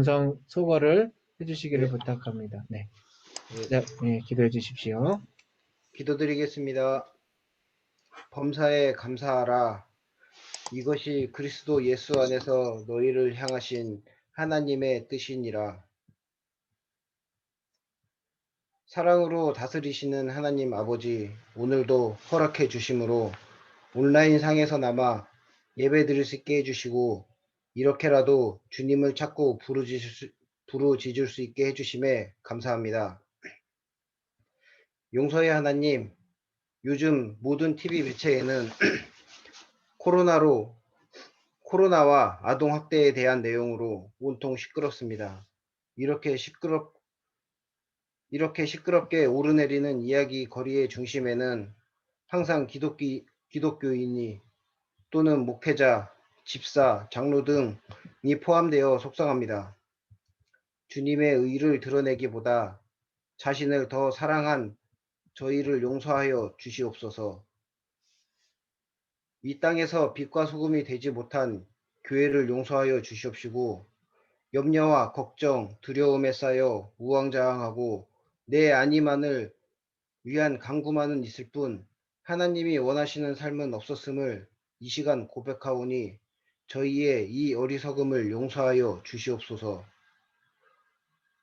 영상 소거를 해주시기를 네, 부탁합니다. 네. 네, 자, 네, 기도해 주십시오. 기도드리겠습니다. 범사에 감사하라. 이것이 그리스도 예수 안에서 너희를 향하신 하나님의 뜻이니라. 사랑으로 다스리시는 하나님 아버지, 오늘도 허락해 주심으로 온라인 상에서나마 예배 드릴 수 있게 해주시고, 이렇게라도 주님을 찾고 부르짖을 수 있게 해주심에 감사합니다. 용서의 하나님, 요즘 모든 TV 매체에는 코로나로 코로나와 아동 학대에 대한 내용으로 온통 시끄럽습니다. 이렇게 시끄럽게 오르내리는 이야기 거리의 중심에는 항상 기독교인이 또는 목회자, 집사, 장로 등이 포함되어 속상합니다. 주님의 의를 드러내기보다 자신을 더 사랑한 저희를 용서하여 주시옵소서. 이 땅에서 빛과 소금이 되지 못한 교회를 용서하여 주시옵시고, 염려와 걱정, 두려움에 쌓여 우왕좌왕하고 내 안위만을 위한 강구만은 있을 뿐 하나님이 원하시는 삶은 없었음을 이 시간 고백하오니 저희의 이 어리석음을 용서하여 주시옵소서.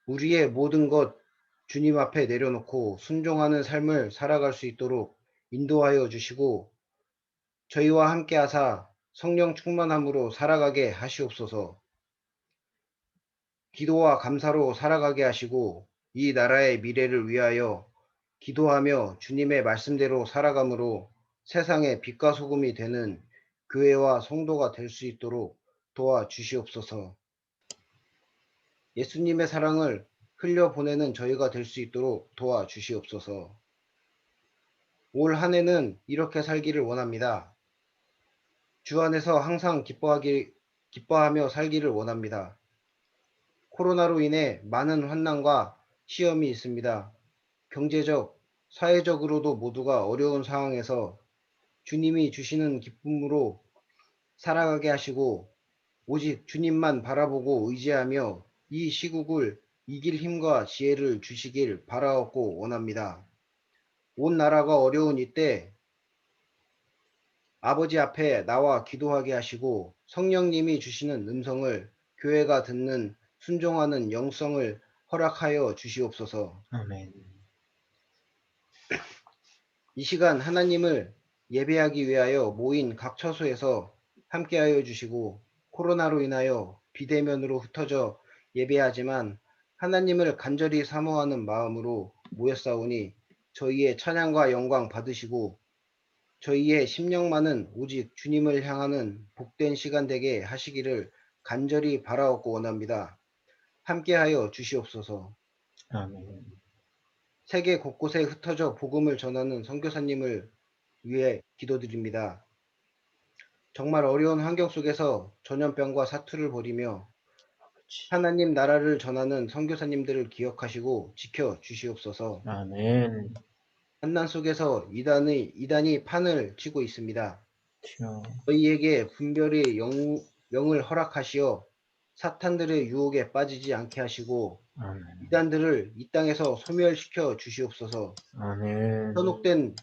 우리의 모든 것 주님 앞에 내려놓고 순종하는 삶을 살아갈 수 있도록 인도하여 주시고 저희와 함께 하사 성령 충만함으로 살아가게 하시옵소서. 기도와 감사로 살아가게 하시고 이 나라의 미래를 위하여 기도하며 주님의 말씀대로 살아감으로 세상의 빛과 소금이 되는 교회와 성도가 될 수 있도록 도와주시옵소서. 예수님의 사랑을 흘려보내는 저희가 될 수 있도록 도와주시옵소서. 올 한 해는 이렇게 살기를 원합니다. 주 안에서 항상 기뻐하며 살기를 원합니다. 코로나로 인해 많은 환난과 시험이 있습니다. 경제적, 사회적으로도 모두가 어려운 상황에서 주님이 주시는 기쁨으로 살아가게 하시고 오직 주님만 바라보고 의지하며 이 시국을 이길 힘과 지혜를 주시길 바라옵고 원합니다. 온 나라가 어려운 이때 아버지 앞에 나와 기도하게 하시고 성령님이 주시는 음성을 교회가 듣는 순종하는 영성을 허락하여 주시옵소서. 아멘. 이 시간 하나님을 예배하기 위하여 모인 각 처소에서 함께하여 주시고 코로나로 인하여 비대면으로 흩어져 예배하지만 하나님을 간절히 사모하는 마음으로 모였사오니 저희의 찬양과 영광 받으시고 저희의 심령만은 오직 주님을 향하는 복된 시간 되게 하시기를 간절히 바라옵고 원합니다. 함께하여 주시옵소서. 아멘. 세계 곳곳에 흩어져 복음을 전하는 선교사님을 위해 기도드립니다. 정말 어려운 환경 속에서 전염병과 사투를 벌이며 하나님 나라를 전하는 선교사님들을 기억하시고 지켜 주시옵소서. 아멘. 환난 속에서 이단이 판을 치고 있습니다. 주여. 저희에게 분별의 영을 허락하시어 사탄들의 유혹에 빠지지 않게 하시고 아멘. 이단들을 이 땅에서 소멸시켜 주시옵소서. 아멘. 현혹된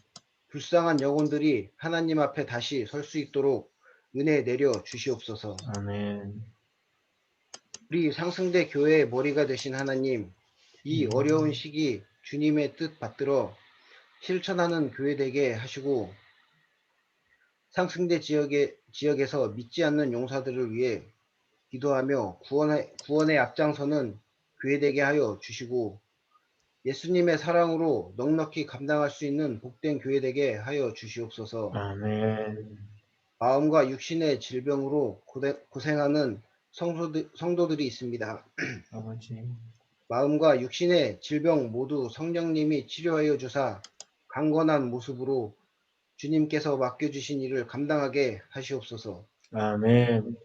불쌍한 영혼들이 하나님 앞에 다시 설 수 있도록 은혜 내려 주시옵소서. 아멘. 우리 상승대 교회의 머리가 되신 하나님, 이 어려운 시기 주님의 뜻 받들어 실천하는 교회 되게 하시고 상승대 지역에서 믿지 않는 용사들을 위해 기도하며 구원의 앞장서는 교회 되게 하여 주시고 예수님의 사랑으로 넉넉히 감당할 수 있는 복된 교회 되게 하여 주시옵소서. 아멘. 마음과 육신의 질병으로 고생하는 성도들이 있습니다. 아버지. 마음과 육신의 질병 모두 성령님이 치료하여 주사 강건한 모습으로 주님께서 맡겨주신 일을 감당하게 하시옵소서. 아멘.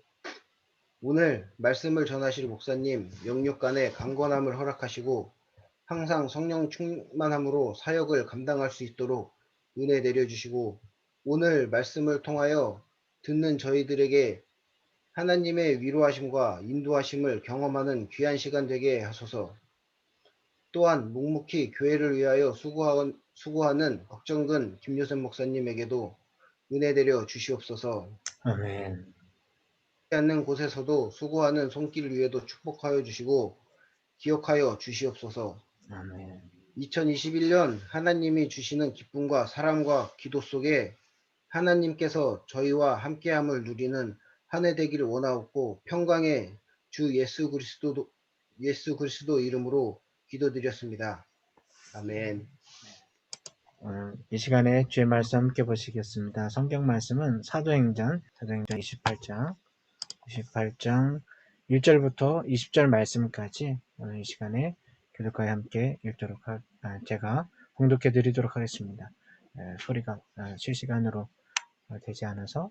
오늘 말씀을 전하실 목사님 영육간의 강건함을 허락하시고 항상 성령 충만함으로 사역을 감당할 수 있도록 은혜 내려주시고 오늘 말씀을 통하여 듣는 저희들에게 하나님의 위로하심과 인도하심을 경험하는 귀한 시간 되게 하소서. 또한 묵묵히 교회를 위하여 수고하는 걱정근 김요셉 목사님에게도 은혜 내려 주시옵소서. 아멘. 않는 곳에서도 수고하는 손길 위에도 축복하여 주시고 기억하여 주시옵소서. 아멘. 2021년 하나님이 주시는 기쁨과 사랑과 기도 속에 하나님께서 저희와 함께함을 누리는 한 해 되기를 원하옵고 평강의 주 예수 그리스도 이름으로 기도드렸습니다. 아멘. 오늘 이 시간에 주의 말씀 함께 보시겠습니다. 성경 말씀은 사도행전 28장 1절부터 20절 말씀까지 오늘 이 시간에 교독하여 함께 읽도록 제가 봉독해 드리도록 하겠습니다. 소리가 실시간으로 되지 않아서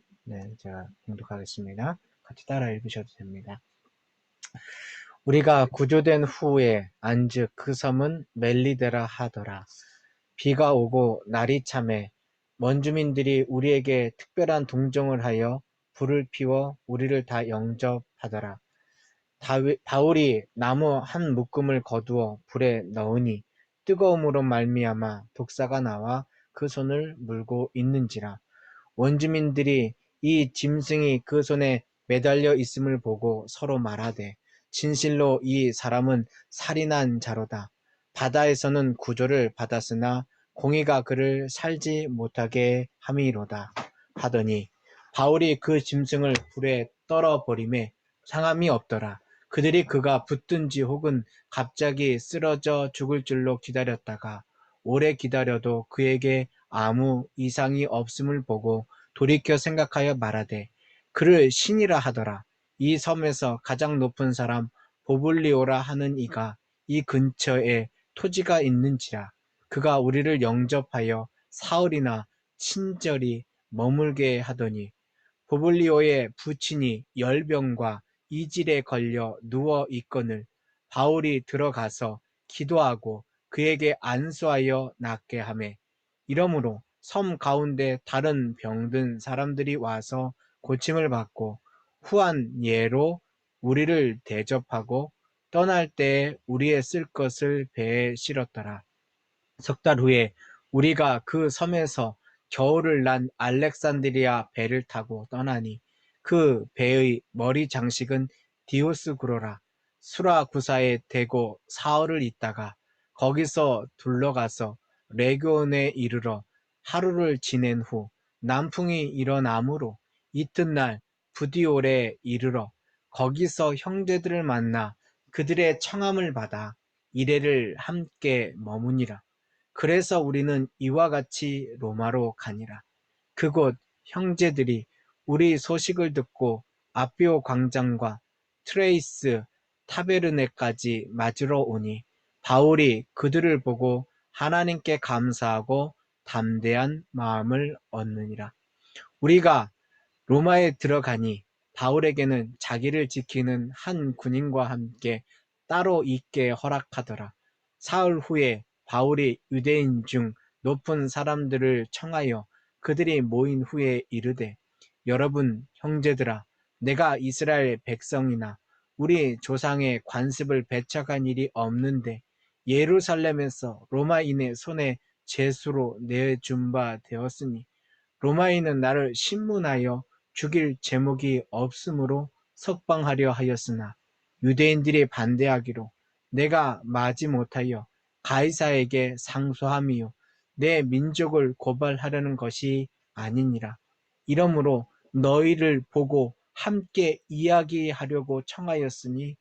제가 봉독하겠습니다. 같이 따라 읽으셔도 됩니다. 우리가 구조된 후에 안즉 그 섬은 멜리데라 하더라. 비가 오고 날이 참해 원주민들이 우리에게 특별한 동정을 하여 불을 피워 우리를 다 영접하더라. 바울이 나무 한 묶음을 거두어 불에 넣으니 뜨거움으로 말미암아 독사가 나와 그 손을 물고 있는지라. 원주민들이 이 짐승이 그 손에 매달려 있음을 보고 서로 말하되 진실로 이 사람은 살인한 자로다. 바다에서는 구조를 받았으나 공의가 그를 살지 못하게 함이로다 하더니 바울이 그 짐승을 불에 떨어버림에 상함이 없더라. 그들이 그가 붙든지 혹은 갑자기 쓰러져 죽을 줄로 기다렸다가 오래 기다려도 그에게 아무 이상이 없음을 보고 돌이켜 생각하여 말하되 그를 신이라 하더라. 이 섬에서 가장 높은 사람 보블리오라 하는 이가 이 근처에 토지가 있는지라. 그가 우리를 영접하여 사흘이나 친절히 머물게 하더니 보블리오의 부친이 열병과 이질에 걸려 누워 있거늘 바울이 들어가서 기도하고 그에게 안수하여 낫게 하매 이러므로 섬 가운데 다른 병든 사람들이 와서 고침을 받고 후한 예로 우리를 대접하고 떠날 때에 우리의 쓸 것을 배에 실었더라. 석 달 후에 우리가 그 섬에서 겨울을 난 알렉산드리아 배를 타고 떠나니 그 배의 머리 장식은 디오스구로라. 수라구사에 대고 사흘을 있다가 거기서 둘러가서 레교온에 이르러 하루를 지낸 후 남풍이 일어나므로 이튿날 부디올에 이르러 거기서 형제들을 만나 그들의 청함을 받아 이레를 함께 머무니라. 그래서 우리는 이와 같이 로마로 가니라. 그곳 형제들이 우리 소식을 듣고 아비오 광장과 트레이스 타베르네까지 맞으러 오니 바울이 그들을 보고 하나님께 감사하고 담대한 마음을 얻느니라. 우리가 로마에 들어가니 바울에게는 자기를 지키는 한 군인과 함께 따로 있게 허락하더라. 사흘 후에 바울이 유대인 중 높은 사람들을 청하여 그들이 모인 후에 이르되 여러분 형제들아 내가 이스라엘 백성이나 우리 조상의 관습을 배척한 일이 없는데 예루살렘에서 로마인의 손에 죄수로 내준 바 되었으니 로마인은 나를 신문하여 죽일 제목이 없으므로 석방하려 하였으나 유대인들이 반대하기로 내가 마지못하여 가이사에게 상소함이요 내 민족을 고발하려는 것이 아니니라. 이러므로 너희를 보고 함께 이야기하려고 청하였으니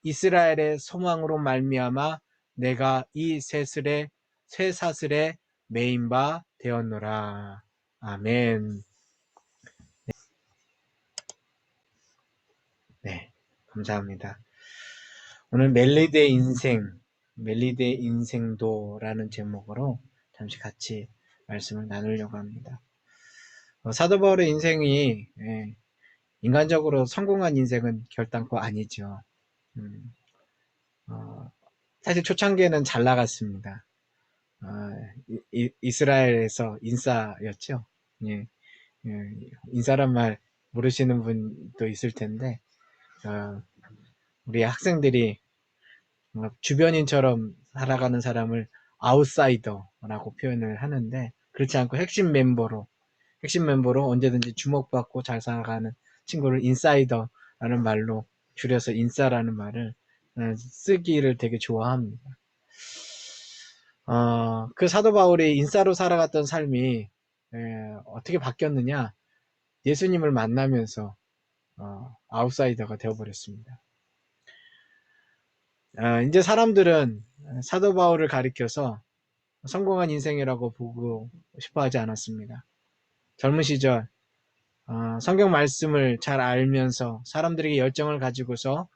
이스라엘의 소망으로 말미암아 내가 이 쇠사슬에 매인 바 되었노라. 아멘. 네, 감사합니다. 오늘 멜리데 인생도라는 제목으로 잠시 같이 말씀을 나누려고 합니다. 사도 바울의 인생이 인간적으로 성공한 인생은 결단코 아니죠. 사실 초창기에는 잘 나갔습니다. 이스라엘에서 인싸였죠. 예, 인싸란 말 모르시는 분도 있을 텐데, 우리 학생들이 주변인처럼 살아가는 사람을 아웃사이더라고 표현을 하는데, 그렇지 않고 핵심 멤버로 언제든지 주목받고 잘 살아가는 친구를 인사이더라는 말로 줄여서 인싸라는 말을 쓰기를 되게 좋아합니다. 그 사도 바울이 인싸로 살아갔던 삶이 어떻게 바뀌었느냐? 예수님을 만나면서 아웃사이더가 되어버렸습니다. 이제 사람들은 사도 바울을 가리켜서 성공한 인생이라고 보고 싶어 하지 않았습니다. 젊은 시절 성경 말씀을 잘 알면서 사람들에게 열정을 가지고서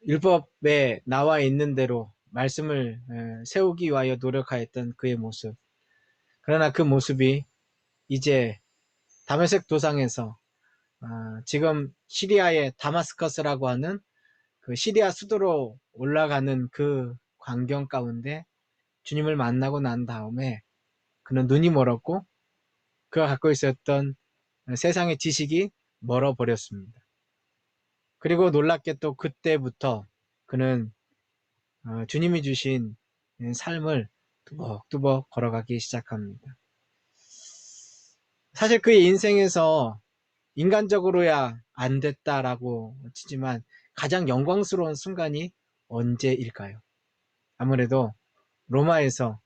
율법에 나와 있는 대로 말씀을 세우기 위하여 노력하였던 그의 모습. 그러나 그 모습이 이제 다메섹 도상에서 지금 시리아의 다마스커스라고 하는 그 시리아 수도로 올라가는 그 광경 가운데 주님을 만나고 난 다음에 그는 눈이 멀었고 그가 갖고 있었던 세상의 지식이 멀어버렸습니다. 그리고 놀랍게 또 그때부터 그는 주님이 주신 삶을 뚜벅뚜벅 걸어가기 시작합니다. 사실 그의 인생에서 인간적으로야 안 됐다라고 치지만 가장 영광스러운 순간이 언제일까요? 아무래도 로마에서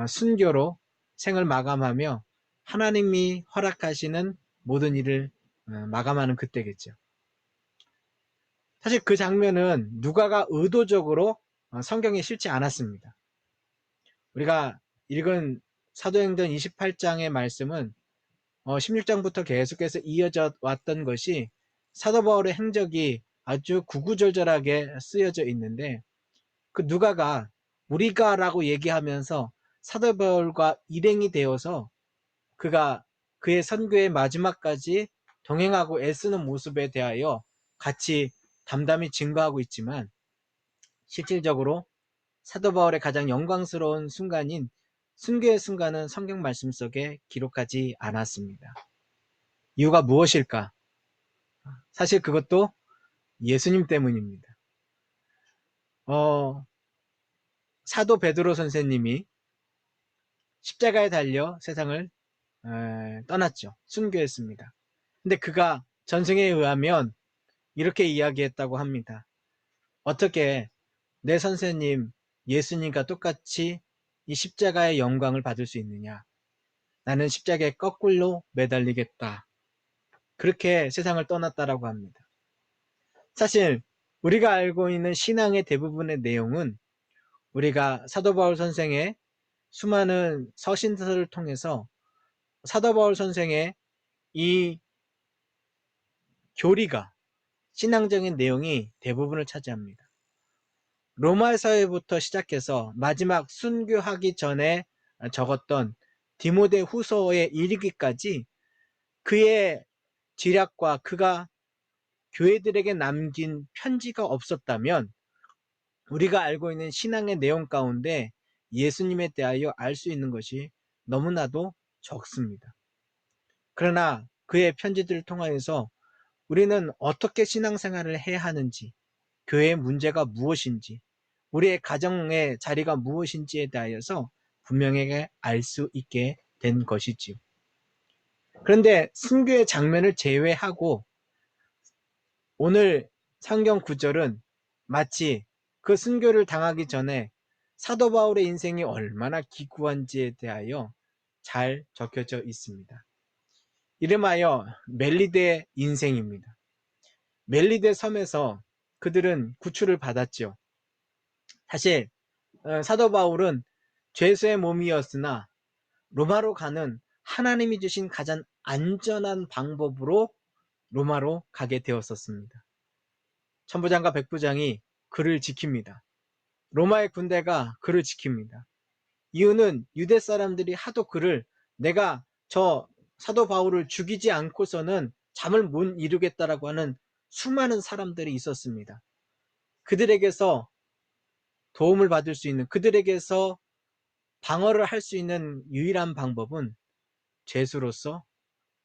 순교로 생을 마감하며 하나님이 허락하시는 모든 일을 마감하는 그때겠죠. 사실 그 장면은 누가가 의도적으로 성경에 실지 않았습니다. 우리가 읽은 사도행전 28장의 말씀은 16장부터 계속해서 이어져 왔던 것이 사도 바울의 행적이 아주 구구절절하게 쓰여져 있는데 그 누가가 우리가라고 얘기하면서 사도 바울과 일행이 되어서 그가 그의 선교의 마지막까지 동행하고 애쓰는 모습에 대하여 같이 담담히 증거하고 있지만 실질적으로 사도 바울의 가장 영광스러운 순간인 순교의 순간은 성경 말씀 속에 기록하지 않았습니다. 이유가 무엇일까? 사실 그것도 예수님 때문입니다. 사도 베드로 선생님이 십자가에 달려 세상을 떠났죠. 순교했습니다. 근데 그가 전승에 의하면 이렇게 이야기했다고 합니다. 어떻게 내 선생님 예수님과 똑같이 이 십자가의 영광을 받을 수 있느냐? 나는 십자가에 거꾸로 매달리겠다. 그렇게 세상을 떠났다라고 합니다. 사실 우리가 알고 있는 신앙의 대부분의 내용은 우리가 사도 바울 선생의 수많은 서신서를 통해서 사도 바울 선생의 이 교리가 신앙적인 내용이 대부분을 차지합니다. 로마서부터 시작해서 마지막 순교하기 전에 적었던 디모데 후서에 이르기까지 그의 지략과 그가 교회들에게 남긴 편지가 없었다면 우리가 알고 있는 신앙의 내용 가운데 예수님에 대하여 알 수 있는 것이 너무나도 적습니다. 그러나 그의 편지들을 통하여서 우리는 어떻게 신앙생활을 해야 하는지, 교회의 문제가 무엇인지, 우리의 가정의 자리가 무엇인지에 대하여서 분명하게 알 수 있게 된 것이지요. 그런데 순교의 장면을 제외하고 오늘 성경 구절은 마치 그 순교를 당하기 전에 사도 바울의 인생이 얼마나 기구한지에 대하여 잘 적혀져 있습니다. 이름하여 멜리데 인생입니다. 멜리데 섬에서 그들은 구출을 받았죠. 사실 사도 바울은 죄수의 몸이었으나 로마로 가는 하나님이 주신 가장 안전한 방법으로 로마로 가게 되었었습니다. 천부장과 백부장이 그를 지킵니다. 로마의 군대가 그를 지킵니다. 이유는 유대 사람들이 하도 그를 내가 저 사도 바울을 죽이지 않고서는 잠을 못 이루겠다라고 하는 수많은 사람들이 있었습니다. 그들에게서 도움을 받을 수 있는, 그들에게서 방어를 할 수 있는 유일한 방법은 죄수로서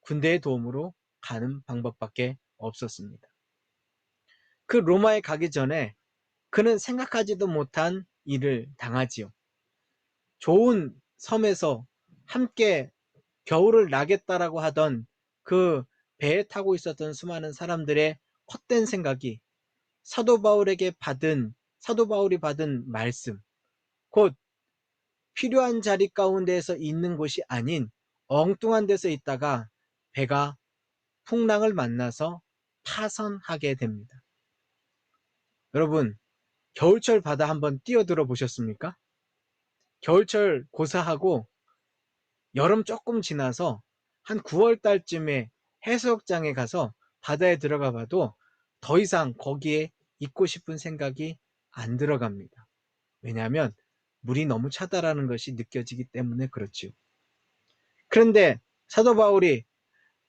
군대의 도움으로 가는 방법밖에 없었습니다. 그 로마에 가기 전에 그는 생각하지도 못한 일을 당하지요. 좋은 섬에서 함께 겨울을 나겠다라고 하던 그 배에 타고 있었던 수많은 사람들의 헛된 생각이 사도 바울이 받은 말씀, 곧 필요한 자리 가운데에서 있는 곳이 아닌 엉뚱한 데서 있다가 배가 풍랑을 만나서 파선하게 됩니다. 여러분, 겨울철 바다 한번 뛰어들어 보셨습니까? 겨울철 고사하고 여름 조금 지나서 한 9월 달쯤에 해수욕장에 가서 바다에 들어가 봐도 더 이상 거기에 있고 싶은 생각이 안 들어갑니다. 왜냐하면 물이 너무 차다라는 것이 느껴지기 때문에 그렇지요. 그런데 사도 바울이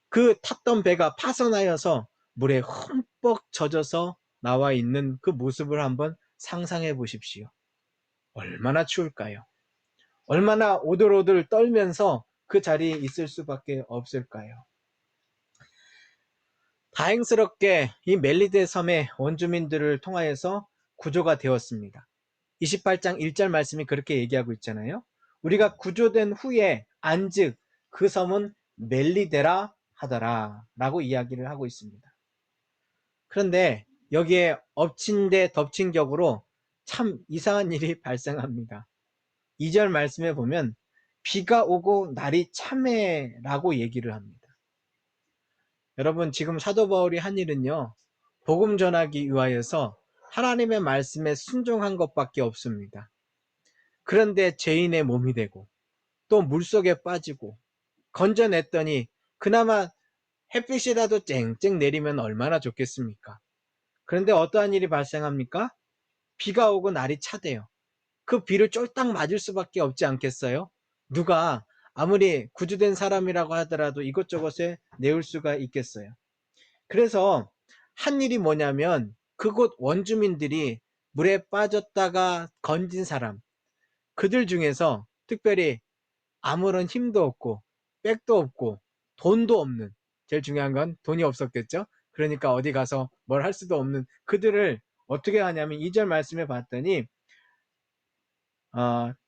그 탔던 배가 파선하여서 물에 흠뻑 젖어서 나와 있는 그 모습을 한번 상상해 보십시오. 얼마나 추울까요? 얼마나 오들오들 떨면서 그 자리에 있을 수밖에 없을까요? 다행스럽게 이 멜리데 섬의 원주민들을 통하여서 구조가 되었습니다. 28장 1절 말씀이 그렇게 얘기하고 있잖아요. 우리가 구조된 후에 안즉 그 섬은 멜리데라 하더라 라고 이야기를 하고 있습니다. 그런데 여기에 엎친 데 덮친 격으로 참 이상한 일이 발생합니다. 2절 말씀에 보면 비가 오고 날이 참해라고 얘기를 합니다. 여러분, 지금 사도 바울이 한 일은요, 복음 전하기 위하여서 하나님의 말씀에 순종한 것밖에 없습니다. 그런데 죄인의 몸이 되고 또 물속에 빠지고 건져냈더니 그나마 햇빛이라도 쨍쨍 내리면 얼마나 좋겠습니까? 그런데 어떠한 일이 발생합니까? 비가 오고 날이 차대요. 그 비를 쫄딱 맞을 수밖에 없지 않겠어요? 누가 아무리 구주된 사람이라고 하더라도 이것저것에 내올 수가 있겠어요. 그래서 한 일이 뭐냐면 그곳 원주민들이 물에 빠졌다가 건진 사람, 그들 중에서 특별히 아무런 힘도 없고 백도 없고 돈도 없는, 제일 중요한 건 돈이 없었겠죠. 그러니까 어디 가서 뭘 할 수도 없는 그들을 어떻게 하냐면 2절 말씀에 봤더니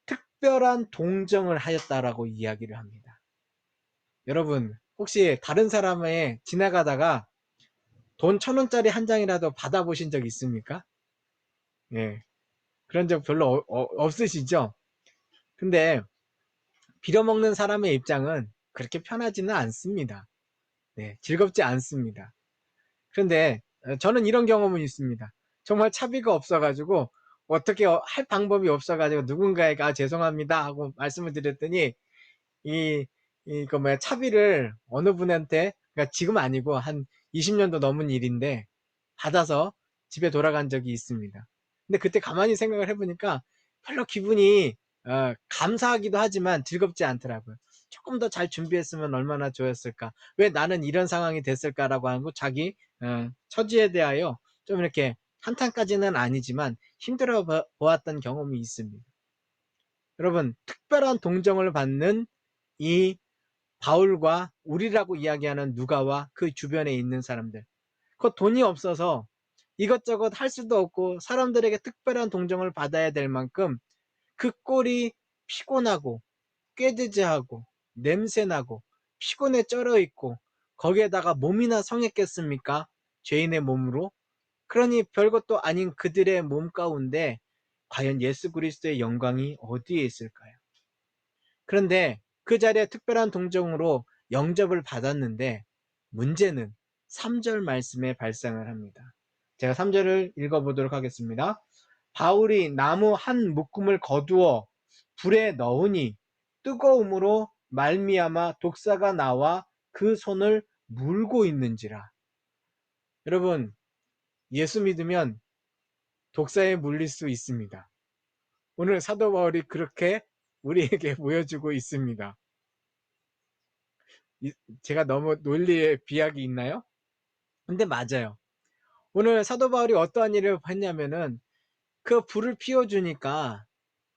특별한 동정을 하였다라고 이야기를 합니다. 여러분, 혹시 다른 사람의 지나가다가 돈 1,000원짜리 한 장이라도 받아보신 적 있습니까? 예, 그런 적 별로 없으시죠? 근데 빌어먹는 사람의 입장은 그렇게 편하지는 않습니다. 네, 즐겁지 않습니다. 그런데 저는 이런 경험은 있습니다. 정말 차비가 없어가지고 어떻게 할 방법이 없어가지고 누군가에게 죄송합니다 하고 말씀을 드렸더니 차비를 어느 분한테, 그러니까 지금 아니고 한 20년도 넘은 일인데 받아서 집에 돌아간 적이 있습니다. 근데 그때 가만히 생각을 해보니까 별로 기분이 감사하기도 하지만 즐겁지 않더라고요. 조금 더 잘 준비했으면 얼마나 좋았을까. 왜 나는 이런 상황이 됐을까라고 하고 자기 처지에 대하여 좀 이렇게 한탄까지는 아니지만 힘들어 보았던 경험이 있습니다. 여러분, 특별한 동정을 받는 이 바울과 우리라고 이야기하는 누가와 그 주변에 있는 사람들, 그 돈이 없어서 이것저것 할 수도 없고 사람들에게 특별한 동정을 받아야 될 만큼 그 꼴이 피곤하고 꾀드즈하고 냄새나고 피곤에 쩔어있고 거기에다가 몸이나 성했겠습니까? 죄인의 몸으로. 그러니 별것도 아닌 그들의 몸 가운데 과연 예수 그리스도의 영광이 어디에 있을까요? 그런데 그 자리에 특별한 동정으로 영접을 받았는데 문제는 3절 말씀에 발생을 합니다. 제가 3절을 읽어보도록 하겠습니다. 바울이 나무 한 묶음을 거두어 불에 넣으니 뜨거움으로 말미암아 독사가 나와 그 손을 물고 있는지라. 여러분, 예수 믿으면 독사에 물릴 수 있습니다. 오늘 사도 바울이 그렇게 우리에게 보여주고 있습니다. 제가 너무 논리에 비약이 있나요? 근데 맞아요. 오늘 사도 바울이 어떠한 일을 했냐면은 그 불을 피워주니까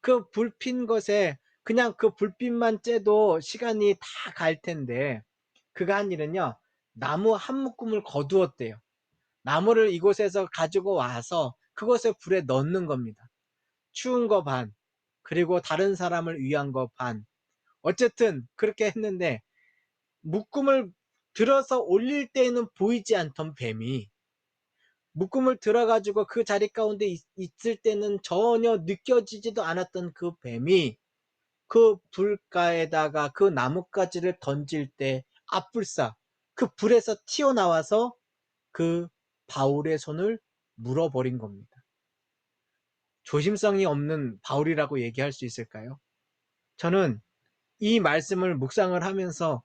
그 불 핀 것에 그냥 그 불빛만 쬐도 시간이 다 갈 텐데 그가 한 일은요, 나무 한 묶음을 거두었대요. 나무를 이곳에서 가지고 와서 그곳에 불에 넣는 겁니다. 추운 거 반, 그리고 다른 사람을 위한 거 반. 어쨌든 그렇게 했는데 묶음을 들어서 올릴 때에는 보이지 않던 뱀이 묶음을 들어가지고 그 자리 가운데 있을 때는 전혀 느껴지지도 않았던 그 뱀이 그 불가에다가 그 나뭇가지를 던질 때 앞불싸 그 불에서 튀어나와서 그 바울의 손을 물어버린 겁니다. 조심성이 없는 바울이라고 얘기할 수 있을까요? 저는 이 말씀을 묵상을 하면서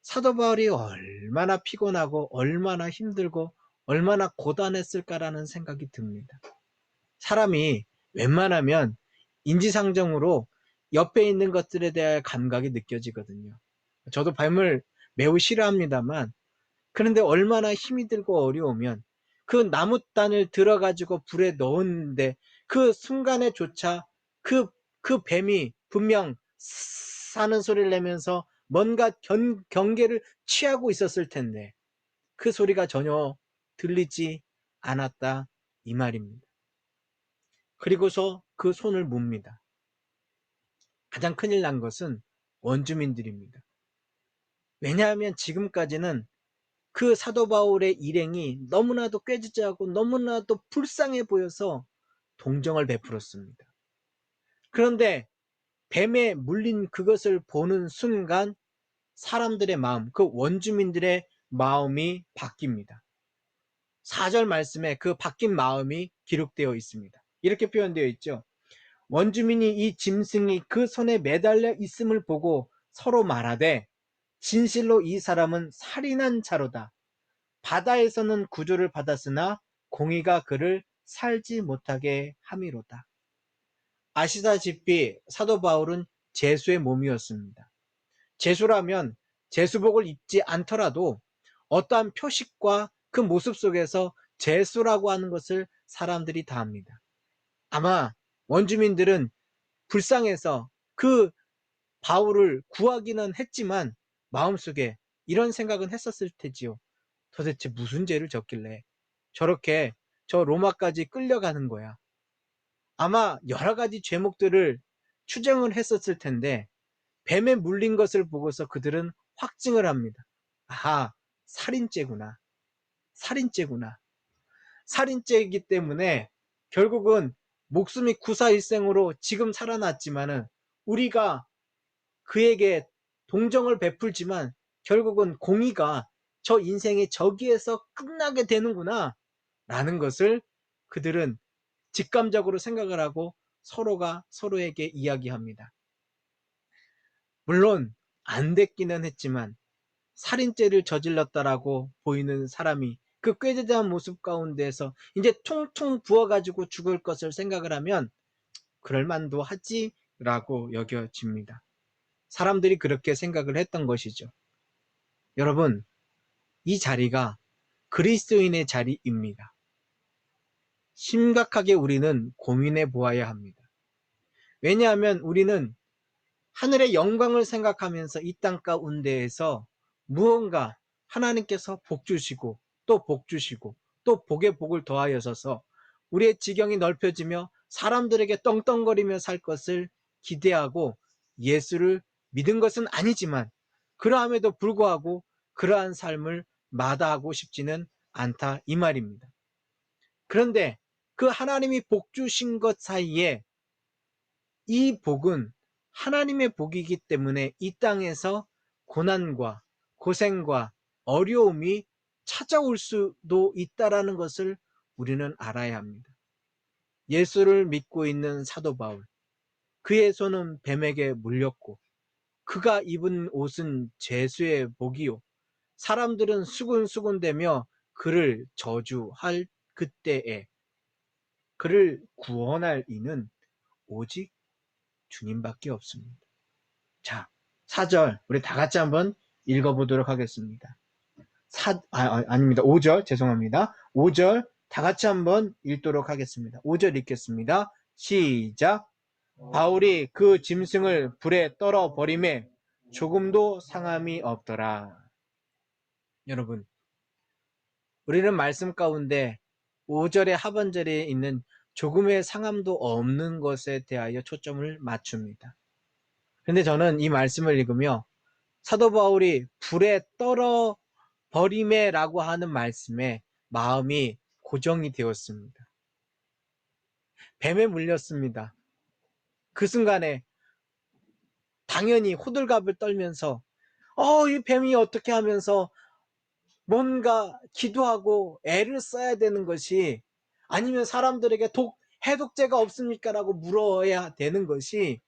사도 바울이 얼마나 피곤하고 얼마나 힘들고 얼마나 고단했을까라는 생각이 듭니다. 사람이 웬만하면 인지상정으로 옆에 있는 것들에 대한 감각이 느껴지거든요. 저도 뱀을 매우 싫어합니다만, 그런데 얼마나 힘이 들고 어려우면 그 나무단을 들어가지고 불에 넣었는데 그 순간에조차 그 뱀이 분명 사는 소리를 내면서 뭔가 경계를 취하고 있었을 텐데 그 소리가 전혀 들리지 않았다 이 말입니다. 그리고서 그 손을 뭅니다. 가장 큰일 난 것은 원주민들입니다. 왜냐하면 지금까지는 그 사도 바울의 일행이 너무나도 꾀지지하고 너무나도 불쌍해 보여서 동정을 베풀었습니다. 그런데 뱀에 물린 그것을 보는 순간 사람들의 마음, 그 원주민들의 마음이 바뀝니다. 4절 말씀에 그 바뀐 마음이 기록되어 있습니다. 이렇게 표현되어 있죠. 원주민이 이 짐승이 그 손에 매달려 있음을 보고 서로 말하되 진실로 이 사람은 살인한 자로다. 바다에서는 구조를 받았으나 공의가 그를 살지 못하게 함이로다. 아시다시피 사도 바울은 제수의 몸이었습니다. 제수라면 제수복을 입지 않더라도 어떠한 표식과 그 모습 속에서 제수라고 하는 것을 사람들이 다 압니다. 아마 원주민들은 불쌍해서 그 바울을 구하기는 했지만 마음속에 이런 생각은 했었을 테지요. 도대체 무슨 죄를 졌길래 저렇게 저 로마까지 끌려가는 거야. 아마 여러 가지 죄목들을 추정을 했었을 텐데 뱀에 물린 것을 보고서 그들은 확증을 합니다. 아하, 살인죄구나. 살인죄구나. 살인죄이기 때문에 결국은 목숨이 구사일생으로 지금 살아났지만은 우리가 그에게 동정을 베풀지만 결국은 공의가 저 인생의 저기에서 끝나게 되는구나 라는 것을 그들은 직감적으로 생각을 하고 서로가 서로에게 이야기합니다. 물론 안 됐기는 했지만 살인죄를 저질렀다라고 보이는 사람이 그 꾀죄죄한 모습 가운데서 이제 퉁퉁 부어가지고 죽을 것을 생각을 하면 그럴만도 하지라고 여겨집니다. 사람들이 그렇게 생각을 했던 것이죠. 여러분, 이 자리가 그리스도인의 자리입니다. 심각하게 우리는 고민해 보아야 합니다. 왜냐하면 우리는 하늘의 영광을 생각하면서 이 땅 가운데에서 무언가 하나님께서 복 주시고 또 복 주시고 또 복에 복을 더하여서서 우리의 지경이 넓혀지며 사람들에게 떵떵거리며 살 것을 기대하고 예수를 믿은 것은 아니지만 그러함에도 불구하고 그러한 삶을 마다하고 싶지는 않다 이 말입니다. 그런데 그 하나님이 복 주신 것 사이에 이 복은 하나님의 복이기 때문에 이 땅에서 고난과 고생과 어려움이 찾아올 수도 있다라는 것을 우리는 알아야 합니다. 예수를 믿고 있는 사도 바울, 그의 손은 뱀에게 물렸고 그가 입은 옷은 죄수의 복이요 사람들은 수군수군대며 그를 저주할 그때에 그를 구원할 이는 오직 주님밖에 없습니다. 자, 4절 우리 다 같이 한번 읽어보도록 하겠습니다. 아닙니다. 5절 죄송합니다. 5절 다 같이 한번 읽도록 하겠습니다. 5절 읽겠습니다. 시작. 바울이 그 짐승을 불에 떨어 버림에 조금도 상함이 없더라. 여러분, 우리는 말씀 가운데 5절의 하반절에 있는 조금의 상함도 없는 것에 대하여 초점을 맞춥니다. 근데 저는 이 말씀을 읽으며 사도 바울이 불에 떨어 버림에라고 하는 말씀에 마음이 고정이 되었습니다. 뱀에 물렸습니다. 그 순간에 당연히 호들갑을 떨면서 이 뱀이 어떻게 하면서 뭔가 기도하고 애를 써야 되는 것이, 아니면 사람들에게 해독제가 없습니까? 라고 물어야 되는 것이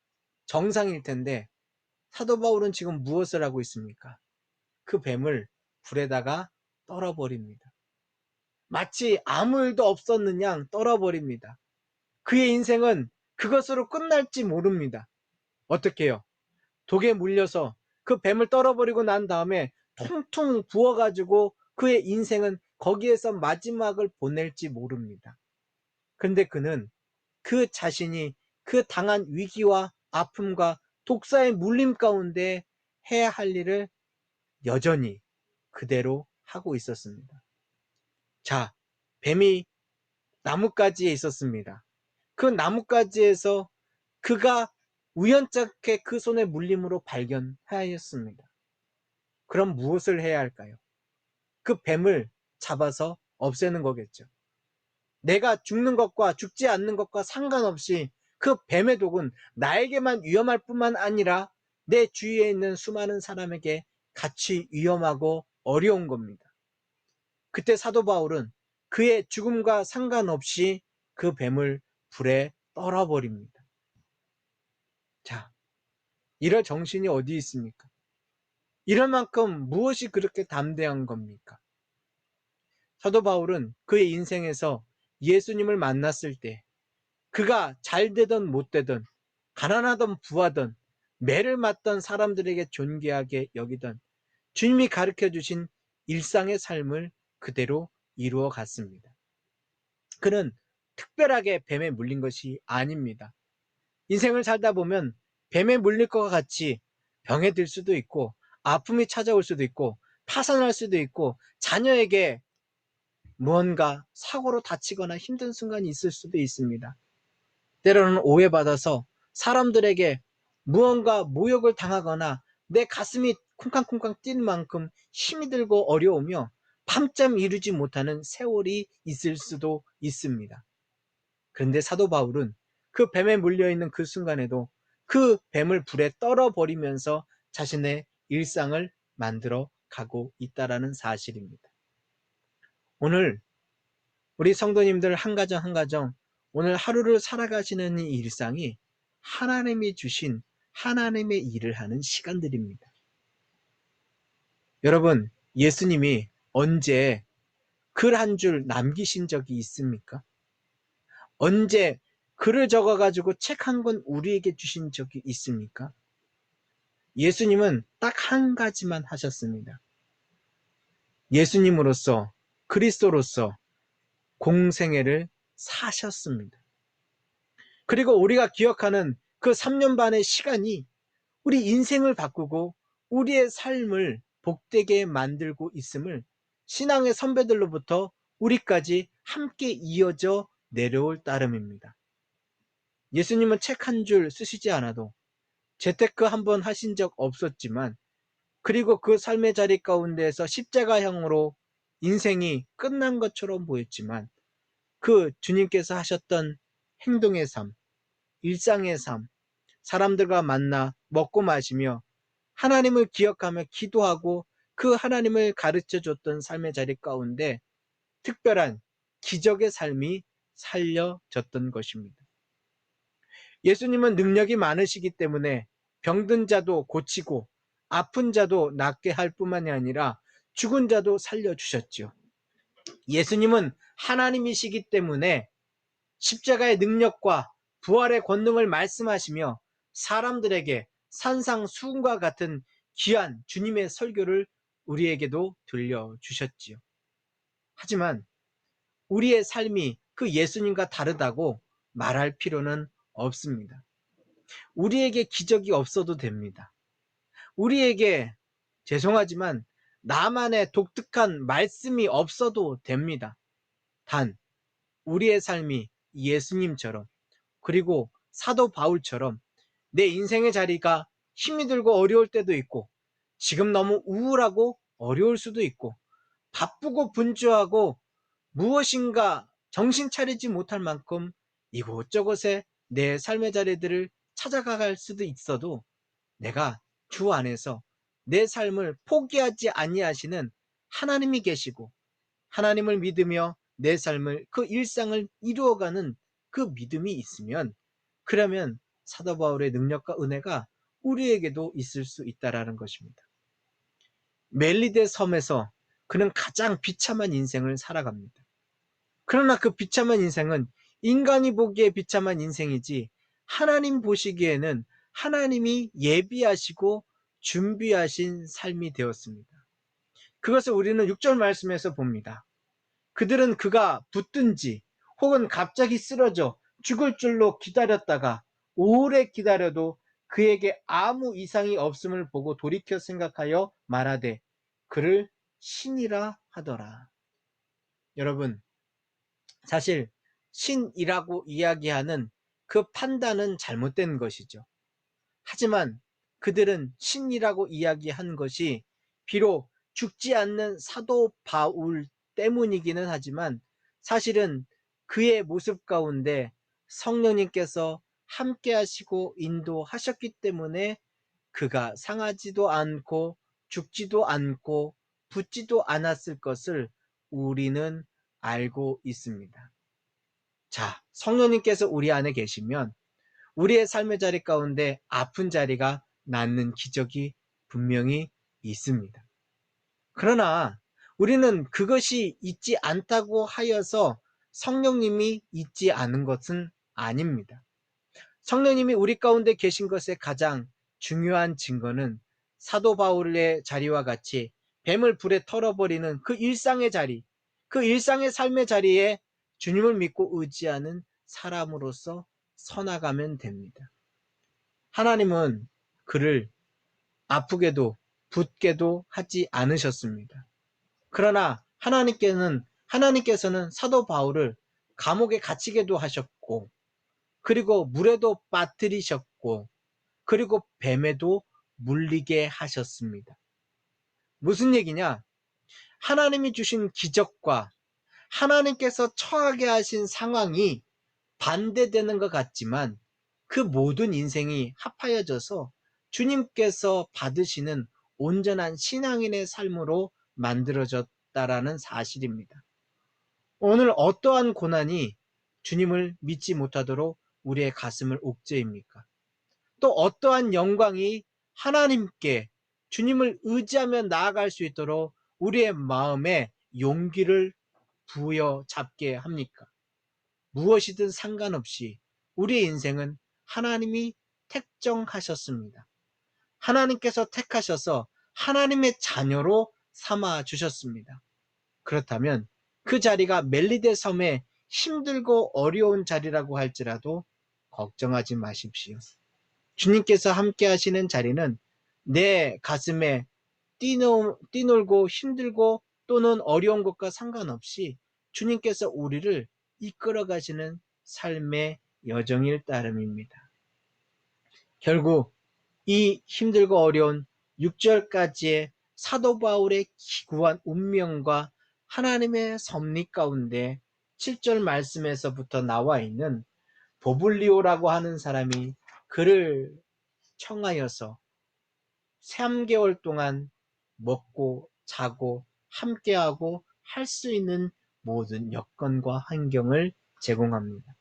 정상일 텐데, 사도 바울은 지금 무엇을 하고 있습니까? 그 뱀을 불에다가 떨어버립니다. 마치 아무 일도 없었는 양 떨어버립니다. 그의 인생은 그것으로 끝날지 모릅니다. 어떻게 해요? 독에 물려서 그 뱀을 떨어버리고 난 다음에 통통 부어가지고 그의 인생은 거기에서 마지막을 보낼지 모릅니다. 근데 그는 그 자신이 그 당한 위기와 아픔과 독사의 물림 가운데 해야 할 일을 여전히 그대로 하고 있었습니다. 자, 뱀이 나뭇가지에 있었습니다. 그 나뭇가지에서 그가 우연찮게 그 손의 물림으로 발견하였습니다. 그럼 무엇을 해야 할까요? 그 뱀을 잡아서 없애는 거겠죠. 내가 죽는 것과 죽지 않는 것과 상관없이 그 뱀의 독은 나에게만 위험할 뿐만 아니라 내 주위에 있는 수많은 사람에게 같이 위험하고 어려운 겁니다. 그때 사도 바울은 그의 죽음과 상관없이 그 뱀을 불에 떨어버립니다. 자, 이럴 정신이 어디 있습니까? 이럴 만큼 무엇이 그렇게 담대한 겁니까? 사도 바울은 그의 인생에서 예수님을 만났을 때 그가 잘 되든 못 되든, 가난하든 부하든, 매를 맞던 사람들에게 존귀하게 여기던 주님이 가르쳐 주신 일상의 삶을 그대로 이루어 갔습니다. 그는 특별하게 뱀에 물린 것이 아닙니다. 인생을 살다 보면 뱀에 물릴 것과 같이 병에 들 수도 있고, 아픔이 찾아올 수도 있고, 파산할 수도 있고, 자녀에게 무언가 사고로 다치거나 힘든 순간이 있을 수도 있습니다. 때로는 오해받아서 사람들에게 무언가 모욕을 당하거나 내 가슴이 쿵쾅쿵쾅 뛰는 만큼 힘이 들고 어려우며 밤잠 이루지 못하는 세월이 있을 수도 있습니다. 그런데 사도 바울은 그 뱀에 물려있는 그 순간에도 그 뱀을 불에 떨어버리면서 자신의 일상을 만들어 가고 있다는 사실입니다. 오늘 우리 성도님들 한 가정 한 가정, 오늘 하루를 살아가시는 이 일상이 하나님이 주신 하나님의 일을 하는 시간들입니다. 여러분, 예수님이 언제 글 한 줄 남기신 적이 있습니까? 언제 글을 적어가지고 책 한 권 우리에게 주신 적이 있습니까? 예수님은 딱 한 가지만 하셨습니다. 예수님으로서, 그리스도로서 공생애를 사셨습니다. 그리고 우리가 기억하는 그 3년 반의 시간이 우리 인생을 바꾸고 우리의 삶을 복되게 만들고 있음을 신앙의 선배들로부터 우리까지 함께 이어져 내려올 따름입니다. 예수님은 책 한 줄 쓰시지 않아도 재테크 한 번 하신 적 없었지만, 그리고 그 삶의 자리 가운데에서 십자가형으로 인생이 끝난 것처럼 보였지만, 그 주님께서 하셨던 행동의 삶, 일상의 삶, 사람들과 만나 먹고 마시며 하나님을 기억하며 기도하고 그 하나님을 가르쳐 줬던 삶의 자리 가운데 특별한 기적의 삶이 살려졌던 것입니다. 예수님은 능력이 많으시기 때문에 병든 자도 고치고 아픈 자도 낫게 할 뿐만이 아니라 죽은 자도 살려주셨지요. 예수님은 하나님이시기 때문에 십자가의 능력과 부활의 권능을 말씀하시며 사람들에게 산상수훈과 같은 귀한 주님의 설교를 우리에게도 들려주셨지요. 하지만 우리의 삶이 그 예수님과 다르다고 말할 필요는 없습니다. 우리에게 기적이 없어도 됩니다. 우리에게 죄송하지만 나만의 독특한 말씀이 없어도 됩니다. 단 우리의 삶이 예수님처럼, 그리고 사도 바울처럼 내 인생의 자리가 힘이 들고 어려울 때도 있고, 지금 너무 우울하고 어려울 수도 있고, 바쁘고 분주하고 무엇인가 정신 차리지 못할 만큼 이곳저곳에 내 삶의 자리들을 찾아갈 수도 있어도, 내가 주 안에서 내 삶을 포기하지 아니하시는 하나님이 계시고, 하나님을 믿으며 내 삶을, 그 일상을 이루어가는 그 믿음이 있으면, 그러면 사도 바울의 능력과 은혜가 우리에게도 있을 수 있다라는 것입니다. 멜리데 섬에서 그는 가장 비참한 인생을 살아갑니다. 그러나 그 비참한 인생은 인간이 보기에 비참한 인생이지, 하나님 보시기에는 하나님이 예비하시고 준비하신 삶이 되었습니다. 그것을 우리는 6절 말씀에서 봅니다. 그들은 그가 붙든지 혹은 갑자기 쓰러져 죽을 줄로 기다렸다가 오래 기다려도 그에게 아무 이상이 없음을 보고 돌이켜 생각하여 말하되 그를 신이라 하더라. 여러분, 사실 신이라고 이야기하는 그 판단은 잘못된 것이죠. 하지만 그들은 신이라고 이야기한 것이 비록 죽지 않는 사도 바울 때문이기는 하지만, 사실은 그의 모습 가운데 성령님께서 함께 하시고 인도하셨기 때문에 그가 상하지도 않고 죽지도 않고 붙지도 않았을 것을 우리는 알고 있습니다. 자, 성령님께서 우리 안에 계시면 우리의 삶의 자리 가운데 아픈 자리가 낫는 기적이 분명히 있습니다. 그러나 우리는 그것이 있지 않다고 하여서 성령님이 있지 않은 것은 아닙니다. 성령님이 우리 가운데 계신 것의 가장 중요한 증거는 사도 바울의 자리와 같이 뱀을 불에 털어버리는 그 일상의 자리, 그 일상의 삶의 자리에 주님을 믿고 의지하는 사람으로서 서나가면 됩니다. 하나님은 그를 아프게도 붓게도 하지 않으셨습니다. 그러나 하나님께서는 사도 바울을 감옥에 갇히게도 하셨고, 그리고 물에도 빠뜨리셨고, 그리고 뱀에도 물리게 하셨습니다. 무슨 얘기냐? 하나님이 주신 기적과 하나님께서 처하게 하신 상황이 반대되는 것 같지만, 그 모든 인생이 합하여져서 주님께서 받으시는 온전한 신앙인의 삶으로 만들어졌다라는 사실입니다. 오늘 어떠한 고난이 주님을 믿지 못하도록 우리의 가슴을 옥죄입니까? 또 어떠한 영광이 하나님께, 주님을 의지하며 나아갈 수 있도록 우리의 마음에 용기를 부여잡게 합니까? 무엇이든 상관없이 우리의 인생은 하나님이 택정하셨습니다. 하나님께서 택하셔서 하나님의 자녀로 삼아 주셨습니다. 그렇다면 그 자리가 멜리데 섬의 힘들고 어려운 자리라고 할지라도 걱정하지 마십시오. 주님께서 함께 하시는 자리는 내 가슴에 뛰놀고 힘들고 또는 어려운 것과 상관없이 주님께서 우리를 이끌어 가시는 삶의 여정일 따름입니다. 결국 이 힘들고 어려운 6절까지의 사도 바울의 기구한 운명과 하나님의 섭리 가운데 7절 말씀에서부터 나와 있는 보블리오라고 하는 사람이 그를 청하여서 3개월 동안 먹고 자고 함께하고 할 수 있는 모든 여건과 환경을 제공합니다.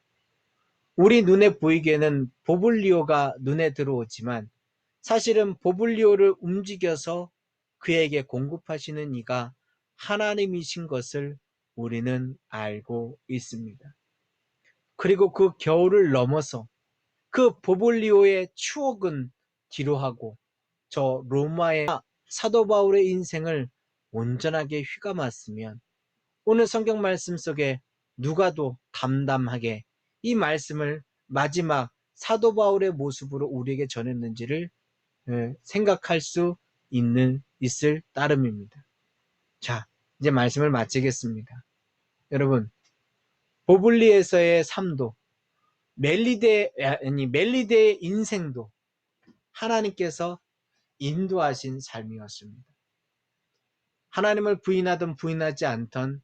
우리 눈에 보이기에는 보블리오가 눈에 들어오지만, 사실은 보블리오를 움직여서 그에게 공급하시는 이가 하나님이신 것을 우리는 알고 있습니다. 그리고 그 겨울을 넘어서 그 보블리오의 추억은 뒤로하고 저 로마의 사도 바울의 인생을 온전하게 휘감았으면, 오늘 성경 말씀 속에 누가도 담담하게 이 말씀을 마지막 사도 바울의 모습으로 우리에게 전했는지를 생각할 수 있을 따름입니다. 자, 이제 말씀을 마치겠습니다. 여러분, 보블리에서의 삶도, 멜리데의 인생도 하나님께서 인도하신 삶이었습니다. 하나님을 부인하든 부인하지 않던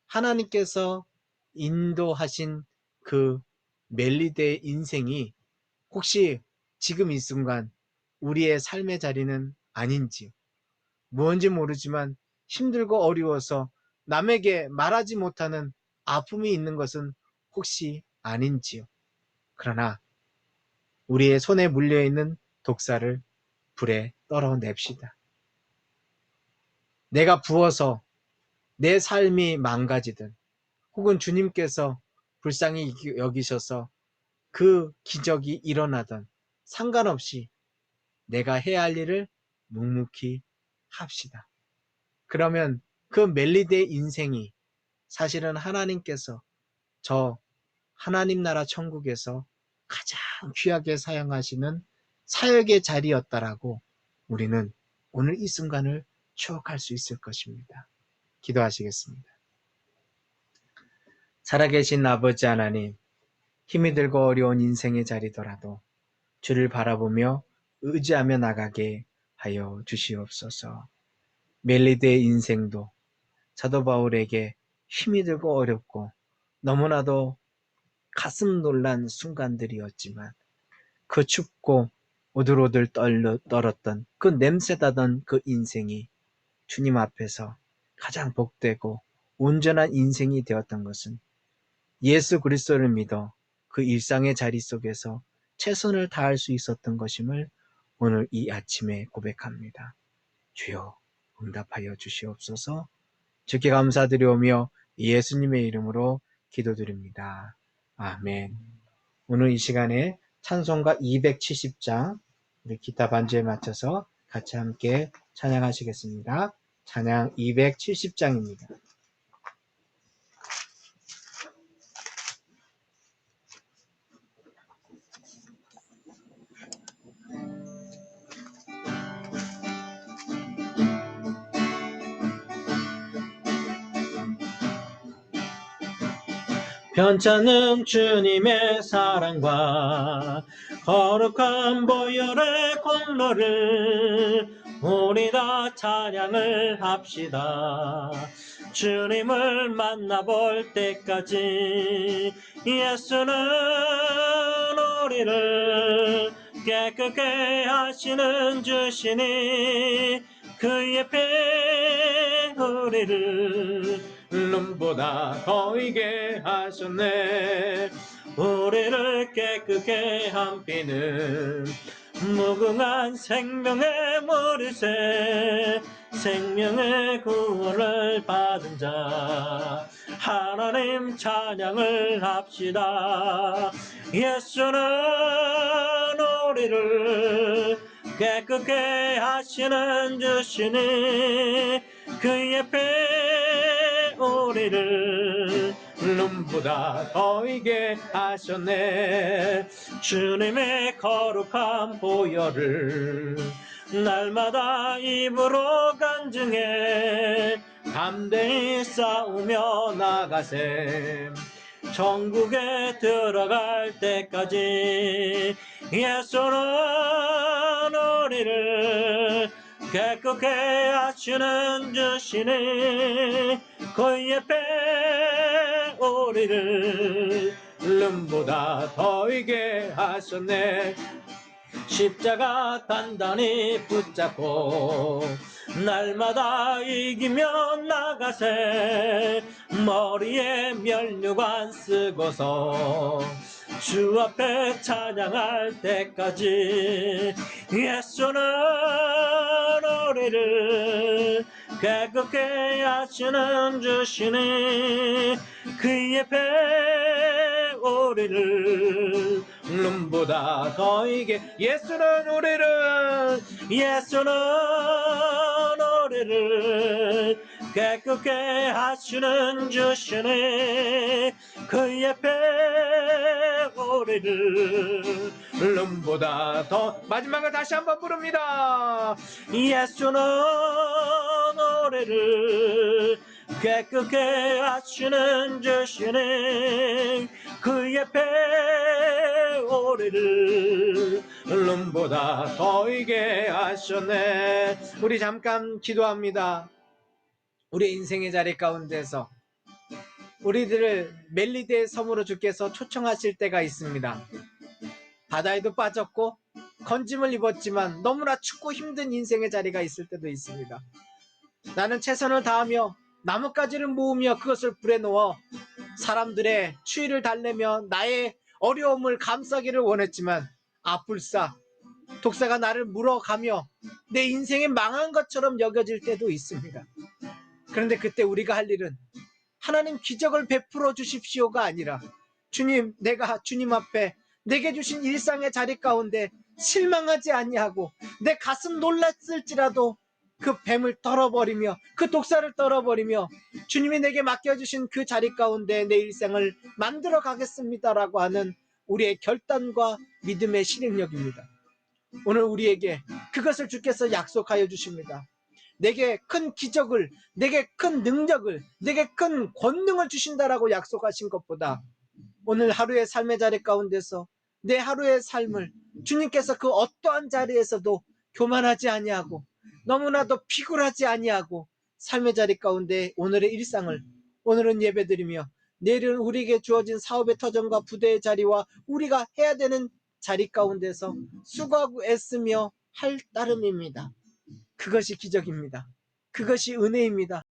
하나님께서 인도하신 그 멜리데의 인생이 혹시 지금 이 순간 우리의 삶의 자리는 아닌지, 무언지 모르지만 힘들고 어려워서 남에게 말하지 못하는 아픔이 있는 것은 혹시 아닌지요. 그러나 우리의 손에 물려있는 독사를 불에 떨어냅시다. 내가 부어서 내 삶이 망가지든 혹은 주님께서 불쌍히 여기셔서 그 기적이 일어나든 상관없이 내가 해야 할 일을 묵묵히 합시다. 그러면 그 멜리데의 인생이 사실은 하나님께서 저 하나님 나라 천국에서 가장 귀하게 사용하시는 사역의 자리였다라고 우리는 오늘 이 순간을 추억할 수 있을 것입니다. 기도하시겠습니다. 살아계신 아버지 하나님, 힘이 들고 어려운 인생의 자리더라도 주를 바라보며 의지하며 나가게 하여 주시옵소서. 멜리드의 인생도 사도 바울에게 힘이 들고 어렵고 너무나도 가슴 놀란 순간들이었지만 그 춥고 오들오들 떨었던 그 냄새나던 그 인생이 주님 앞에서 가장 복되고 온전한 인생이 되었던 것은 예수 그리스도를 믿어 그 일상의 자리 속에서 최선을 다할 수 있었던 것임을 오늘 이 아침에 고백합니다. 주여 응답하여 주시옵소서. 주께 감사드리오며 예수님의 이름으로 기도드립니다. 아멘. 오늘 이 시간에 찬송가 270장 우리 기타 반주에 맞춰서 같이 함께 찬양하시겠습니다. 찬양 270장입니다. 편찮은 주님의 사랑과 거룩한 보혈의 공로를 우리 다 찬양을 합시다. 주님을 만나볼 때까지 예수는 우리를 깨끗게 하시는 주시니 그의 피 우리를 눈보다 더이게 하셨네. 우리를 깨끗게 한 피는 무궁한 생명의 물이세. 생명의 구원을 받은 자 하나님 찬양을 합시다. 예수는 우리를 깨끗게 하시는 주시니 그의 피 우리를 눈보다 더이게 하셨네. 주님의 거룩한 보혈을 날마다 입으로 간증해 담대히 싸우며 나가세. 천국에 들어갈 때까지 예수는 우리를 깨끗게 하시는 주시니 그의 피 우리를 눈보다 더이게 하셨네. 십자가 단단히 붙잡고 날마다 이기며 나가세. 머리에 면류관 쓰고서 주 앞에 찬양할 때까지 예수는 우리를 깨끗게 하시는 주시니 그의 피 우리를 눈보다 더이게 예수는 우리를 깨끗게 하시는 주시니 그의 피 우리를 눈보다 더 마지막으로 다시 한번 부릅니다. 예수는 노래를 깨끗게 하시는 주시는 그의 배오래를 눈보다 더이게 하셨네. 우리 잠깐 기도합니다. 우리 인생의 자리 가운데서 우리들을 멜리데의 섬으로 주께서 초청하실 때가 있습니다. 바다에도 빠졌고 건짐을 입었지만 너무나 춥고 힘든 인생의 자리가 있을 때도 있습니다. 나는 최선을 다하며 나뭇가지를 모으며 그것을 불에 넣어 사람들의 추위를 달래며 나의 어려움을 감싸기를 원했지만 불사 독사가 나를 물어가며 내 인생이 망한 것처럼 여겨질 때도 있습니다. 그런데 그때 우리가 할 일은 하나님 기적을 베풀어 주십시오가 아니라 주님, 내가 주님 앞에 내게 주신 일상의 자리 가운데 실망하지 아니하고 내 가슴 놀랐을지라도 그 뱀을 떨어버리며 그 독사를 떨어버리며 주님이 내게 맡겨주신 그 자리 가운데 내 일생을 만들어 가겠습니다라고 하는 우리의 결단과 믿음의 실행력입니다. 오늘 우리에게 그것을 주께서 약속하여 주십니다. 내게 큰 기적을, 내게 큰 능력을, 내게 큰 권능을 주신다라고 약속하신 것보다 오늘 하루의 삶의 자리 가운데서 내 하루의 삶을 주님께서 그 어떠한 자리에서도 교만하지 아니하고 너무나도 피굴하지 아니하고 삶의 자리 가운데 오늘의 일상을 오늘은 예배드리며 내일은 우리에게 주어진 사업의 터전과 부대의 자리와 우리가 해야 되는 자리 가운데서 수고하고 애쓰며 할 따름입니다. 그것이 기적입니다. 그것이 은혜입니다.